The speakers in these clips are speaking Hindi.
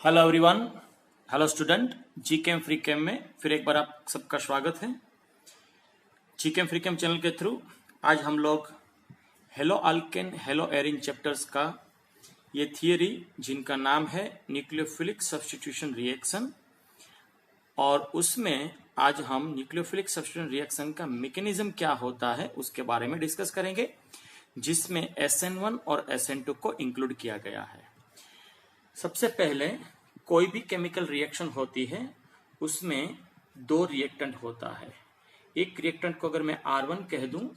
Hello everyone. Hello student. G cam free cam में फिर एक बार आप सबका स्वागत है। G cam free cam channel के थ्रू आज हम लोग haloalkane haloarene chapters का ये थियरी जिनका नाम है न्यूक्लियोफिलिक सब्स्टिट्यूशन रिएक्शन, और उसमें आज हम न्यूक्लियोफिलिक सब्स्टिट्यूशन रिएक्शन का मैकेनिज्म क्या होता है उसके बारे में डिस्कस करेंगे, जिसमें SN1 और SN2 को इंक्लूड किया गया है। सबसे पहले कोई भी केमिकल रिएक्शन होती है उसमें दो रिएक्टेंट होता है। एक रिएक्टेंट को अगर मैं R1 कह दूं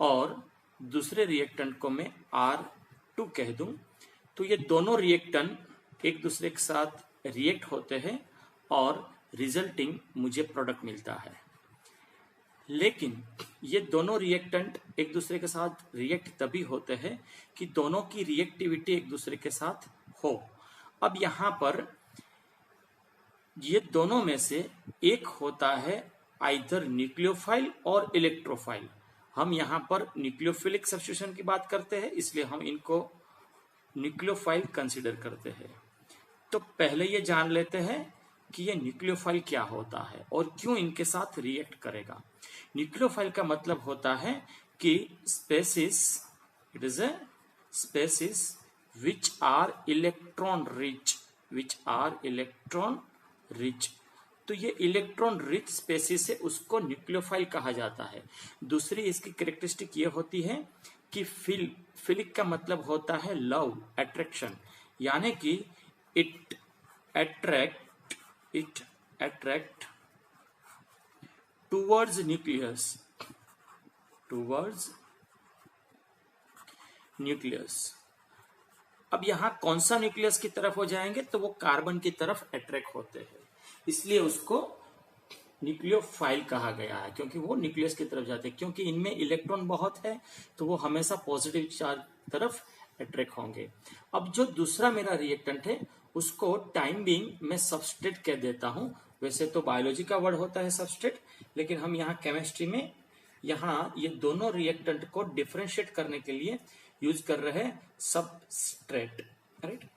और दूसरे रिएक्टेंट को मैं R2 कह दूं, तो ये दोनों रिएक्टेंट एक दूसरे के साथ रिएक्ट होते हैं और रिजल्टिंग मुझे प्रोडक्ट मिलता है। लेकिन ये दोनों रिएक्टेंट एक दूसरे के साथ रिएक्ट तभी होते हैं कि दोनों की रिएक्टिविटी एक दूसरे के साथ हो। अब यहां पर ये दोनों में से एक होता है आइदर न्यूक्लियोफाइल और इलेक्ट्रोफाइल। हम यहां पर न्यूक्लियोफिलिक सब्स्टिट्यूशन की बात करते हैं, इसलिए हम इनको न्यूक्लियोफाइल कंसीडर करते हैं। तो पहले ये जान लेते हैं कि ये न्यूक्लियोफाइल क्या होता है और क्यों इनके साथ रिएक्ट करेगा। न्यूक्लियोफाइल का मतलब होता है कि species, it is a species which are electron rich। तो ये इलेक्ट्रॉन रिच स्पेसिस है, उसको न्यूक्लियोफाइल कहा जाता है। दूसरी इसकी कैरेक्टरिस्टिक ये होती है कि फिलिक का मतलब होता है लव, अट्रैक्शन, यानी कि इट अट्रैक्ट टूवर्ड्स न्यूक्लियस। अब यहां कौन सा न्यूक्लियस की तरफ हो जाएंगे, तो वो कार्बन की तरफ अट्रैक्ट होते हैं, इसलिए उसको न्यूक्लियोफाइल कहा गया है, क्योंकि वो न्यूक्लियस की तरफ जाते हैं। क्योंकि इनमें इलेक्ट्रॉन बहुत है तो वो हमेशा पॉजिटिव चार्ज तरफ अट्रैक्ट होंगे। अब जो दूसरा मेरा रिएक्टेंट है उसको टाइम बीइंग मैं सबस्ट्रेट कह देता हूं। वैसे तो बायोलॉजी का वर्ड होता है सबस्ट्रेट, लेकिन हम यहाँ केमिस्ट्री में यहाँ ये दोनों रिएक्टेंट को डिफरेंशिएट करने के लिए यूज कर रहे हैं सबस्ट्रेट, राइट।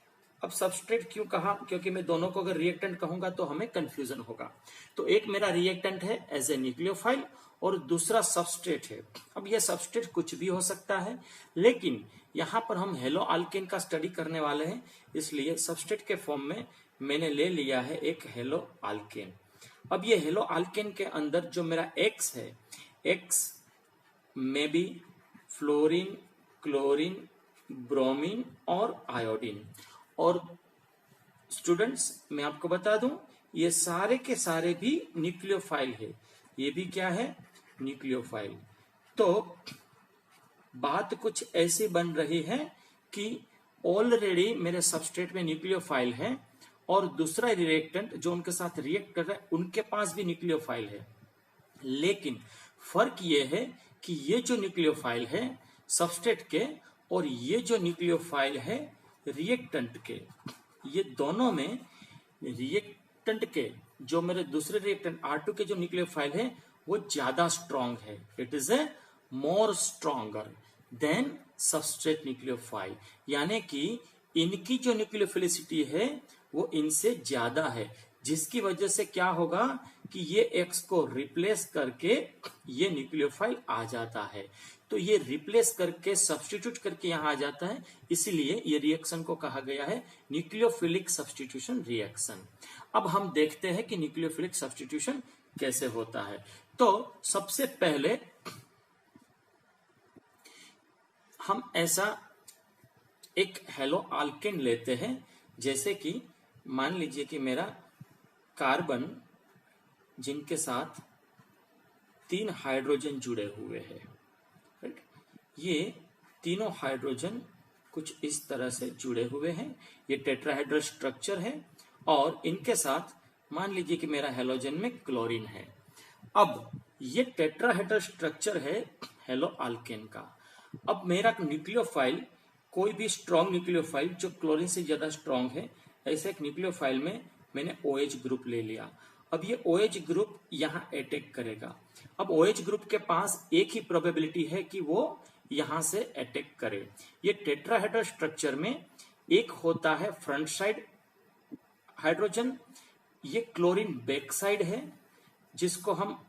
अब सबस्ट्रेट क्यों कहा, क्योंकि मैं दोनों को अगर रिएक्टेंट कहूंगा तो हमें कंफ्यूजन होगा। तो एक मेरा रिएक्टेंट है एज ए न्यूक्लियोफाइल और दूसरा सबस्ट्रेट है। अब यह सबस्ट्रेट कुछ भी हो सकता है, लेकिन यहां पर हम हेलो अल्केन का स्टडी करने वाले हैं, इसलिए सबस्ट्रेट के फॉर्म में मैंने ले लिया है एक हेलो अल्केन। अब ये हेलो अल्केन के अंदर जो मेरा एक्स है, एक्स में भी फ्लोरीन, क्लोरीन, ब्रोमीन और आयोडीन। और स्टूडेंट्स मैं आपको बता दूं, ये सारे के सारे भी न्यूक्लियोफाइल है। ये भी क्या है, न्यूक्लियोफाइल। तो बात कुछ ऐसी बन रही है कि ऑलरेडी मेरे सबस्ट्रेट में न्यूक्लियोफाइल है और दूसरा रिएक्टेंट जो उनके साथ रिएक्ट कर रहा है उनके पास भी न्यूक्लियोफाइल है। लेकिन फर्क ये है कि ये जो न्यूक्लियोफाइल है सबस्ट्रेट के और ये जो न्यूक्लियोफाइल है रिएक्टेंट के, ये दोनों में रिएक्टेंट के जो मेरे दूसरे रिएक्टेंट R2 के जो न्यूक्लियोफाइल है वो ज्यादा स्ट्रॉन्ग है। It is A more stronger than substrate nucleophile, यानी कि इनकी जो न्यूक्लियोफिलिसिटी है वो इनसे ज्यादा है, जिसकी वजह से क्या होगा कि ये एक्स को रिप्लेस करके ये न्यूक्लियोफाइल आ जाता है। तो ये रिप्लेस करके सब्स्टिट्यूट करके यहां आ जाता है, इसीलिए ये रिएक्शन को कहा गया है न्यूक्लियोफिलिक सब्स्टिट्यूशन रिएक्शन। अब हम देखते हैं कि न्यूक्लियोफिलिक सब्स्टिट्यूशन कैसे होता है। तो सबसे पहले हम ऐसा एक हेलो अल्केन लेते हैं, जैसे कि मान लीजिए कि मेरा कार्बन जिनके साथ 3 हाइड्रोजन जुड़े हुए हैं, राइट। ये तीनों हाइड्रोजन कुछ इस तरह से जुड़े हुए हैं, ये टेट्राहेड्रल स्ट्रक्चर है और इनके साथ मान लीजिए कि मेरा हेलोजन में क्लोरीन है। अब ये टेट्राहेड्रल स्ट्रक्चर है हेलो अल्केन का। अब मेरा न्यूक्लियोफाइल, कोई भी स्ट्रॉन्ग न्यूक्लियोफाइल जो क्लोरीन से ज्यादा स्ट्रॉन्ग है, ऐसे एक न्यूक्लियोफाइल में मैंने OH ग्रुप ले लिया। अब ये OH ग्रुप यहां अटैक करेगा। अब OH ग्रुप के पास एक ही प्रोबेबिलिटी है कि वो यहां से अटैक करे। ये टेट्राहेड्रल स्ट्रक्चर में एक होता है फ्रंट साइड हाइड्रोजन, ये क्लोरीन बैक साइड है, जिसको हम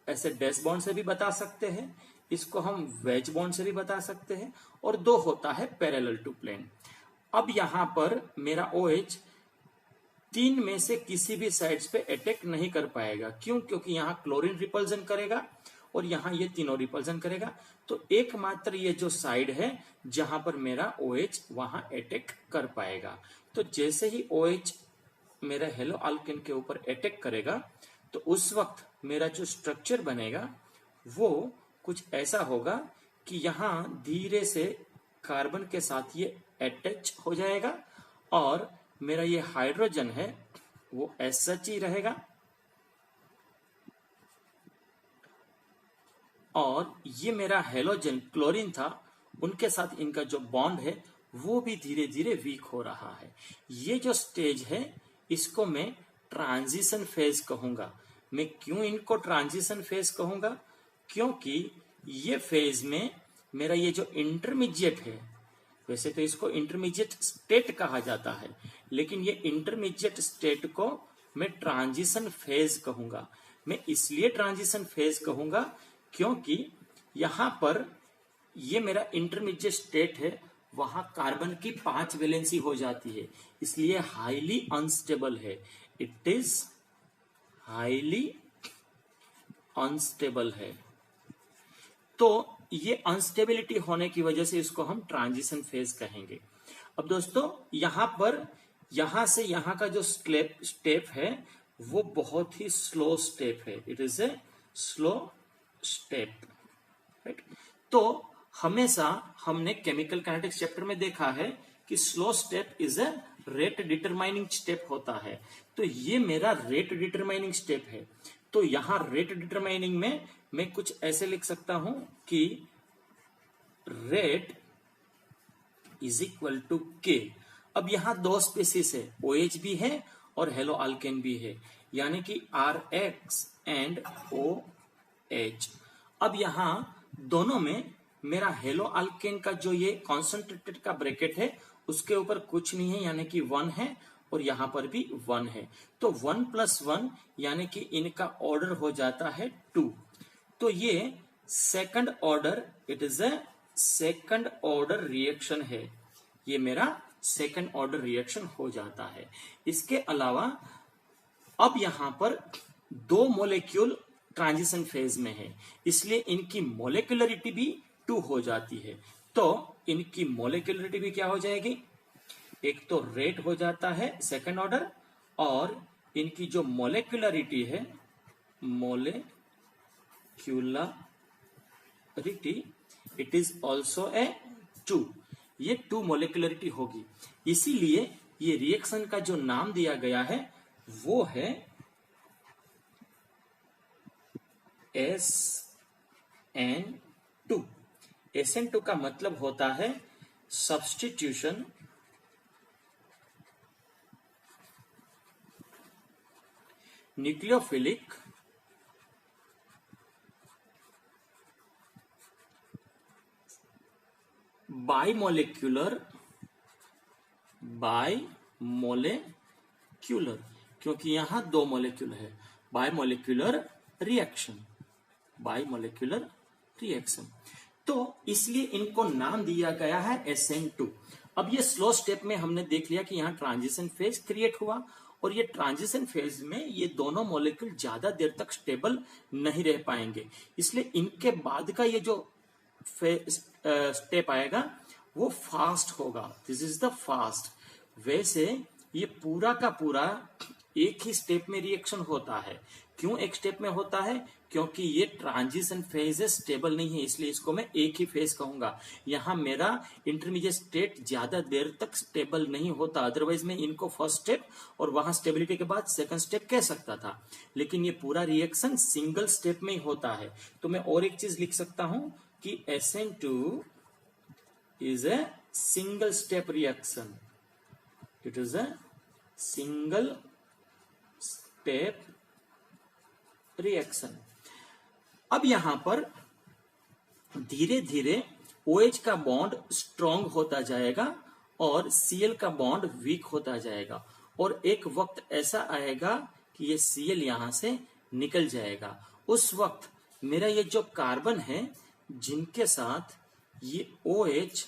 ऐसे डैश बॉन्ड से भी बता सकते हैं, इसको हम वेज बॉन्ड से भी बता सकते हैं, और 2 होता है पैरेलल टू प्लेन। अब यहां पर मेरा OH 3 में से किसी भी साइड्स पे अटैक नहीं कर पाएगा। क्यों? क्योंकि यहाँ क्लोरीन रिपल्जन करेगा और यहाँ ये तीनों रिपल्जन करेगा। तो एकमात्र ये जो साइड है जहां पर मेरा OH वहां अटैक कर पाएगा। तो जैसे ही OH मेरा हेलो अल्केन के ऊपर अटैक करेगा तो उस वक्त मेरा जो स्ट्रक्चर बनेगा वो कुछ ऐसा होगा कि यहां धीरे से कार्बन के साथ ये अटैच हो जाएगा और मेरा ये हाइड्रोजन है वो ऐसा ही रहेगा, और ये मेरा हेलोजन क्लोरीन था उनके साथ इनका जो बॉन्ड है वो भी धीरे धीरे वीक हो रहा है। ये जो स्टेज है इसको मैं ट्रांजिशन फेज कहूंगा। मैं क्यों इनको ट्रांजिशन फेज कहूंगा? क्योंकि ये फेज में मेरा ये जो इंटरमीडिएट है, वैसे तो इसको इंटरमीडिएट स्टेट कहा जाता है, लेकिन ये इंटरमीडिएट स्टेट को मैं ट्रांजिशन फेज कहूंगा। मैं इसलिए ट्रांजिशन फेज कहूंगा क्योंकि यहां पर ये मेरा इंटरमीडिएट स्टेट है, वहां कार्बन की 5 वैलेंसी हो जाती है, इसलिए हाईली अनस्टेबल है। इट इज हाईली अनस्टेबल है। तो ये अनस्टेबिलिटी होने की वजह से इसको हम ट्रांजिशन फेज कहेंगे। अब दोस्तों यहां पर यहां से यहां का जो स्टेप है वो बहुत ही स्लो स्टेप है। It is a slow step, right. तो हमेशा हमने केमिकल काइनेटिक्स चैप्टर में देखा है कि slow step is a rate determining step होता है। तो ये मेरा रेट डिटरमाइनिंग स्टेप है। तो यहां रेट डिटरमाइनिंग में मैं कुछ ऐसे लिख सकता हूं कि रेट इज इक्वल टू के। अब यहां 2 स्पीसीज है, OH भी है और हेलो अल्केन भी है, यानी कि RX एंड OH। अब यहां दोनों में मेरा हेलो अल्केन का जो ये कॉन्सेंट्रेटेड का ब्रैकेट है उसके ऊपर कुछ नहीं है, यानी कि 1 है, और यहां पर भी 1 है। तो 1 + 1 यानी कि इनका ऑर्डर हो जाता है 2। तो ये second order, it is A second order reaction है। ये मेरा सेकंड ऑर्डर रिएक्शन हो जाता है। इसके अलावा अब यहां पर 2 मॉलिक्यूल ट्रांजिशन फेज में है, इसलिए इनकी मोलिकुलरिटी भी 2 हो जाती है। तो इनकी मोलिकुलरिटी भी क्या हो जाएगी? एक तो रेट हो जाता है सेकंड ऑर्डर, और इनकी जो मोलिकुलरिटी है, molecularity, it is also a 2। ये 2 मोलिकुलरिटी होगी, इसीलिए ये रिएक्शन का जो नाम दिया गया है वो है SN2। SN2 का मतलब होता है सब्स्टिट्यूशन न्यूक्लियोफिलिक बाइमोलिक्यूलर, क्योंकि यहां 2 मॉलिक्यूल है, बाइमोलिक्यूलर रिएक्शन। तो इसलिए इनको नाम दिया गया है SN2। अब ये स्लो स्टेप में हमने देख लिया कि यहां ट्रांजिशन फेज क्रिएट हुआ, और ये ट्रांजिशन फेज में ये दोनों मॉलिक्यूल ज्यादा देर तक स्टेबल नहीं रह पाएंगे, इसलिए इनके बाद का ये जो स्टेप आएगा वो फास्ट होगा। This is the fast. वैसे ये पूरा का पूरा एक ही स्टेप में रिएक्शन होता है। क्यों एक स्टेप में होता है? क्योंकि ये ट्रांजिशन फेज है, स्टेबल नहीं है, इसलिए इसको मैं एक ही फेज कहूंगा। यहां मेरा इंटरमीडिएट स्टेट ज्यादा देर तक स्टेबल नहीं होता, अदरवाइज मैं इनको फर्स्ट स्टेप और वहां स्टेबिलिटी के बाद सेकंड स्टेप कह सकता था, लेकिन ये पूरा रिएक्शन सिंगल स्टेप में ही होता है। तो मैं और एक चीज लिख सकता हूं कि SN2 is a single step reaction. It is a single step reaction. अब यहां पर धीरे धीरे OH का बॉन्ड स्ट्रॉन्ग होता जाएगा और Cl का बॉन्ड वीक होता जाएगा और एक वक्त ऐसा आएगा कि ये Cl यहां से निकल जाएगा। उस वक्त मेरा ये जो कार्बन है जिनके साथ ये OH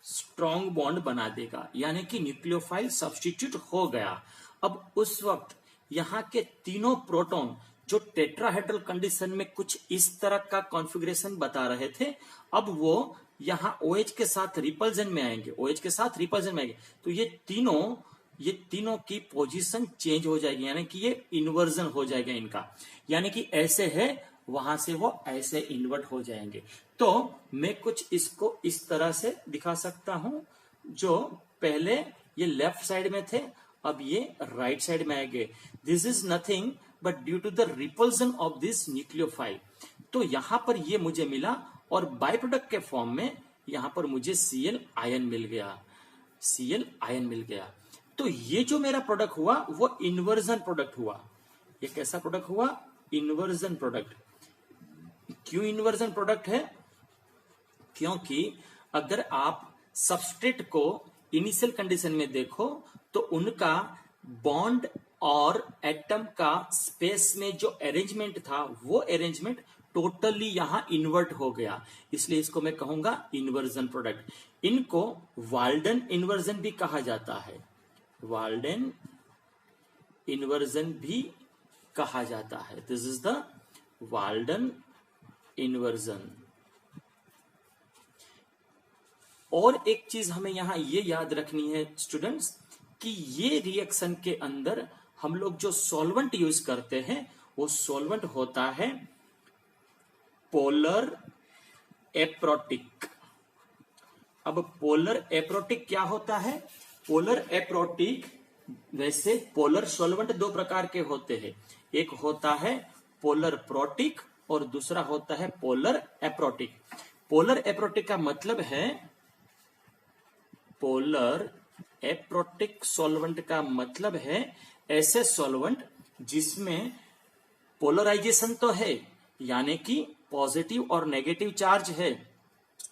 स्ट्रॉन्ग बॉन्ड बना देगा, यानी कि न्यूक्लियोफाइल सब्स्टिट्यूट हो गया। अब उस वक्त यहाँ के तीनों प्रोटॉन जो टेट्राहेड्रल कंडीशन में कुछ इस तरह का कॉन्फ़िगरेशन बता रहे थे, अब वो यहाँ OH के साथ रिपल्जन में आएंगे, OH के साथ रिपल्जन में आएंगे, तो ये तीनों की पोजीशन चेंज हो जाएगी, यानी कि ये इन्वर्जन हो जाएगा इनका, यानी कि ऐसे है वहां से वो ऐसे इन्वर्ट हो जाएंगे। तो मैं कुछ इसको इस तरह से दिखा सकता हूं, जो पहले ये लेफ्ट साइड में थे अब ये राइट साइड में आएंगे। This is nothing but due to the repulsion of this nucleophile. तो यहां पर ये मुझे मिला और बाय प्रोडक्ट के फॉर्म में यहां पर मुझे Cl आयन मिल गया, Cl आयन मिल गया। तो ये जो मेरा प्रोडक्ट हुआ वो इन्वर्जन प्रोडक्ट हुआ। ये कैसा प्रोडक्ट हुआ? Inversion product. क्यों इन्वर्जन प्रोडक्ट है? क्योंकि अगर आप सबस्ट्रेट को इनिशियल कंडीशन में देखो तो उनका बॉन्ड और एटम का स्पेस में जो अरेंजमेंट था वो अरेंजमेंट टोटली यहां इन्वर्ट हो गया, इसलिए इसको मैं कहूंगा इन्वर्जन प्रोडक्ट। इनको वाल्डन इन्वर्जन भी कहा जाता है, वाल्डन इन्वर्जन भी कहा जाता है। This is the Walden inversion. और एक चीज हमें यहां ये याद रखनी है स्टूडेंट्स कि ये रिएक्शन के अंदर हम लोग जो सॉल्वेंट यूज करते हैं वो सॉल्वेंट होता है पोलर एप्रोटिक। अब पोलर एप्रोटिक क्या होता है? पोलर एप्रोटिक, वैसे पोलर सॉल्वेंट दो प्रकार के होते हैं, एक होता है पोलर प्रोटिक और दूसरा होता है पोलर एप्रोटिक। पोलर एप्रोटिक का मतलब है, पोलर एप्रोटिक सॉल्वेंट का मतलब है ऐसे सॉल्वेंट जिसमें पोलराइजेशन तो है, यानी कि पॉजिटिव और नेगेटिव चार्ज है,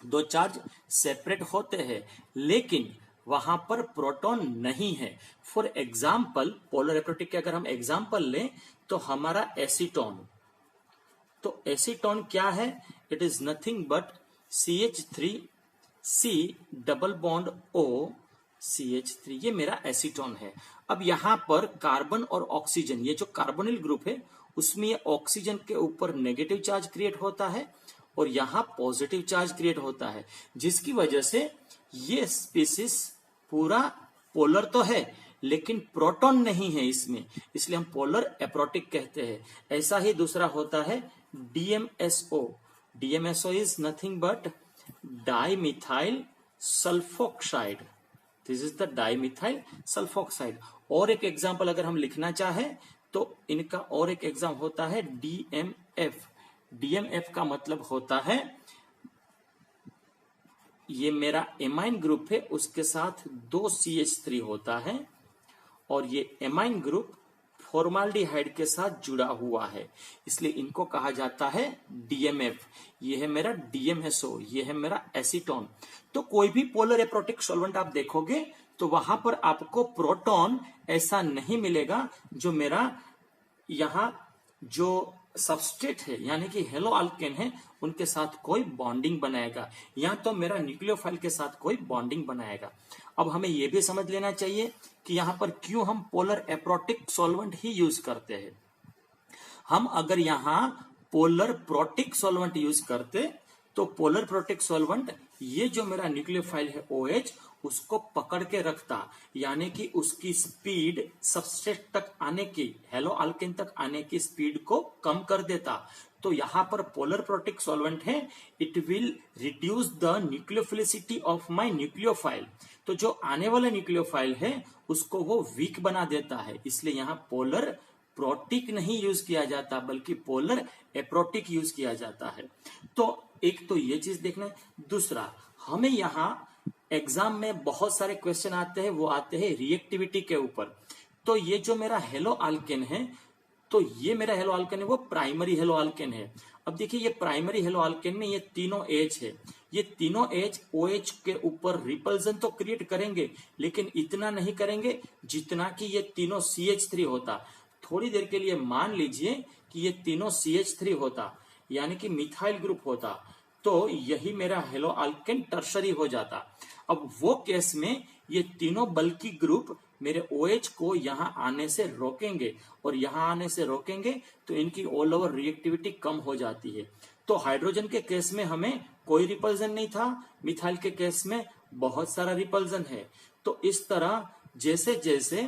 दो चार्ज सेपरेट होते हैं, लेकिन वहां पर प्रोटॉन नहीं है। फॉर एग्जाम्पल पोलर एप्रोटिक के अगर हम एग्जाम्पल लें तो हमारा एसीटोन, तो एसीटोन क्या है? It is nothing but CH3C double bond O CH3, ये मेरा एसीटोन है। अब यहां पर कार्बन और ऑक्सीजन, ये जो कार्बोनिल ग्रुप है उसमें ये ऑक्सीजन के ऊपर नेगेटिव चार्ज क्रिएट होता है और यहां पॉजिटिव चार्ज क्रिएट होता है, जिसकी वजह से ये स्पीसीज पूरा पोलर तो है लेकिन प्रोटॉन नहीं है इसमें, इसलिए हम पोलर एप्रोटिक कहते हैं। ऐसा ही दूसरा होता है DMSO। DMSO is nothing but dimethyl sulphoxide. This is the dimethyl sulphoxide. और एक एग्जांपल अगर हम लिखना चाहे तो इनका और एक एग्जाम होता है DMF। DMF का मतलब होता है ये मेरा एमाइन ग्रुप है, उसके साथ 2 CH3 होता है और ये एमाइन ग्रुप फॉर्माल्डिहाइड के साथ जुड़ा हुआ है, इसलिए इनको कहा जाता है DMF। ये है मेरा DMSO, ये है मेरा एसीटोन। तो कोई भी पोलर एप्रोटिक सॉल्वेंट आप देखोगे तो वहां पर आपको प्रोटॉन ऐसा नहीं मिलेगा जो मेरा यहां जो सबस्ट्रेट है यानी कि हेलो अल्केन है उनके साथ कोई बॉन्डिंग बनाएगा, या तो मेरा न्यूक्लियोफाइल के साथ कोई बॉन्डिंग बनाएगा। अब हमें यह भी समझ लेना चाहिए कि यहां पर क्यों हम पोलर एप्रोटिक सॉल्वेंट ही यूज करते हैं। हम अगर यहां पोलर प्रोटिक सॉल्वेंट यूज करते तो पोलर प्रोटिक सॉल्वेंट ये जो मेरा न्यूक्लियोफाइल है OH उसको पकड़ के रखता, यानी कि उसकी स्पीड सबस्ट्रेट तक आने की, हेलो अल्केन तक आने की स्पीड को कम कर देता। तो यहां पर पोलर प्रोटिक सॉल्वेंट है, it will reduce the nucleophilicity of my nucleophile. तो जो आने वाला न्यूक्लियोफाइल है उसको वो वीक बना देता है, इसलिए यहां पोलर प्रोटिक नहीं यूज किया जाता बल्कि पोलर एप्रोटिक यूज किया जाता है। तो एक तो ये चीज देखना है। दूसरा, हमें यहां एग्जाम में बहुत सारे क्वेश्चन आते हैं, वो आते हैं रिएक्टिविटी के ऊपर। तो ये जो मेरा हेलो अल्केन है, तो ये मेरा हेलो अल्केन है वो प्राइमरी हेलो अल्केन है। अब देखिए ये प्राइमरी हेलो अल्केन में ये तीनों एच है, ये तीनों H OH के ऊपर रिपल्सन तो क्रिएट करेंगे, लेकिन इतना नहीं करेंगे जितना कि ये तीनों CH3 होता। थोड़ी देर के लिए मान लीजिए कि ये तीनों CH3 होता, यानी कि मिथाइल ग्रुप होता, तो यही मेरा हेलो अल्केन टर्शरी हो जाता। अब वो केस में ये तीनों बल्कि ग्रुप मेरे OH को यहां आने से रोकेंगे, और यहां आने से रोकेंगे तो इनकी ऑल ओवर रिएक्टिविटी कम हो जाती है। तो हाइड्रोजन के केस में हमें कोई रिपल्जन नहीं था, मिथाइल के केस में बहुत सारा रिपल्जन है। तो इस तरह जैसे जैसे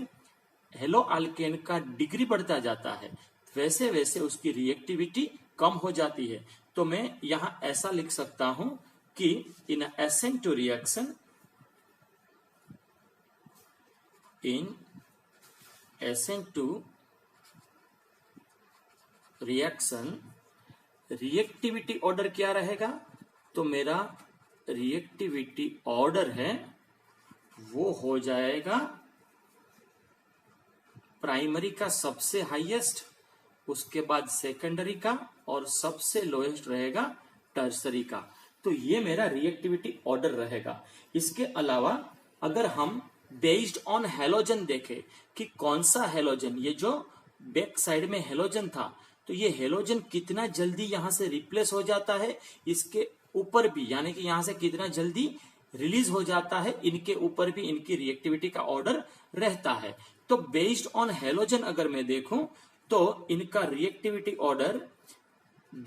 हेलो अल्केन का डिग्री बढ़ता जाता है, वैसे वैसे उसकी रिएक्टिविटी कम हो जाती है। तो मैं यहां ऐसा लिख सकता हूं कि in S N two reaction, in S N two reaction, reactivity order क्या रहेगा? तो मेरा रिएक्टिविटी ऑर्डर है वो हो जाएगा प्राइमरी का सबसे हाईएस्ट, उसके बाद सेकेंडरी का, और सबसे लोएस्ट रहेगा टर्सरी का। तो ये मेरा रिएक्टिविटी ऑर्डर रहेगा। इसके अलावा अगर हम बेस्ड ऑन हेलोजन देखें कि कौन सा हेलोजन, ये जो बैक साइड में हेलोजन था, तो ये हेलोजन कितना जल्दी यहां से रिप्लेस हो जाता है, इसके ऊपर भी, यानी कि यहां से कितना जल्दी रिलीज हो जाता है, इनके ऊपर भी इनकी रिएक्टिविटी का ऑर्डर रहता है। तो बेस्ड ऑन हेलोजन अगर मैं देखूं तो इनका reactivity order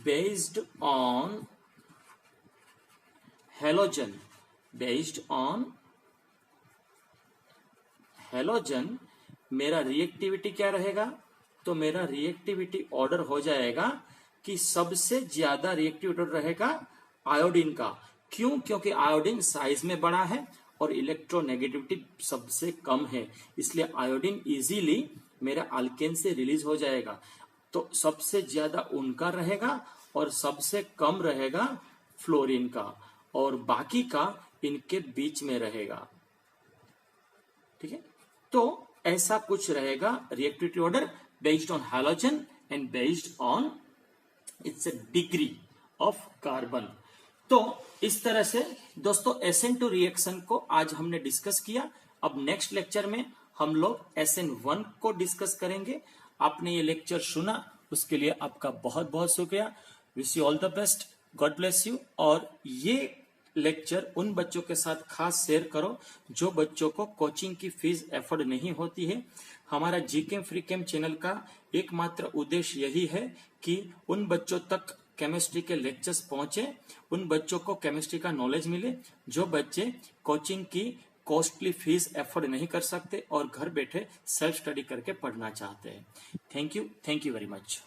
based on halogen, based on halogen मेरा रिएक्टिविटी क्या रहेगा? तो मेरा रिएक्टिविटी ऑर्डर हो जाएगा कि सबसे ज्यादा रिएक्टिविटी ऑर्डर रहेगा आयोडीन का। क्यों? क्योंकि आयोडीन साइज में बड़ा है और इलेक्ट्रोनेगेटिविटी सबसे कम है, इसलिए आयोडीन इजीली मेरा अल्केन से रिलीज हो जाएगा। तो सबसे ज्यादा उनका रहेगा और सबसे कम रहेगा फ्लोरीन का, और बाकी का इनके बीच में रहेगा। ठीक है, तो ऐसा कुछ रहेगा reactivity order based on halogen and based on it's degree of carbon. तो इस तरह से दोस्तों SN2 रिएक्शन को आज हमने डिस्कस किया। अब नेक्स्ट लेक्चर में हम लोग SN1 को डिस्कस करेंगे। आपने ये लेक्चर सुना, उसके लिए आपका बहुत बहुत शुक्रिया। Wish you all the best, God bless you. और ये लेक्चर उन बच्चों के साथ खास शेयर करो जो बच्चों को कोचिंग की फीस एफोर्ड नहीं होती है। हमारा जीकेम फ्री कैम चैनल का एकमात्र उद्देश्य यही है कि उन बच्चों तक केमिस्ट्री के लेक्चर्स पहुंचे, उन बच्चों को केमिस्ट्री का नॉलेज मिले जो बच्चे कोचिंग की कॉस्टली फीस एफोर्ड नहीं कर सकते और घर बैठे सेल्फ स्टडी करके पढ़ना चाहते हैं। Thank you very much.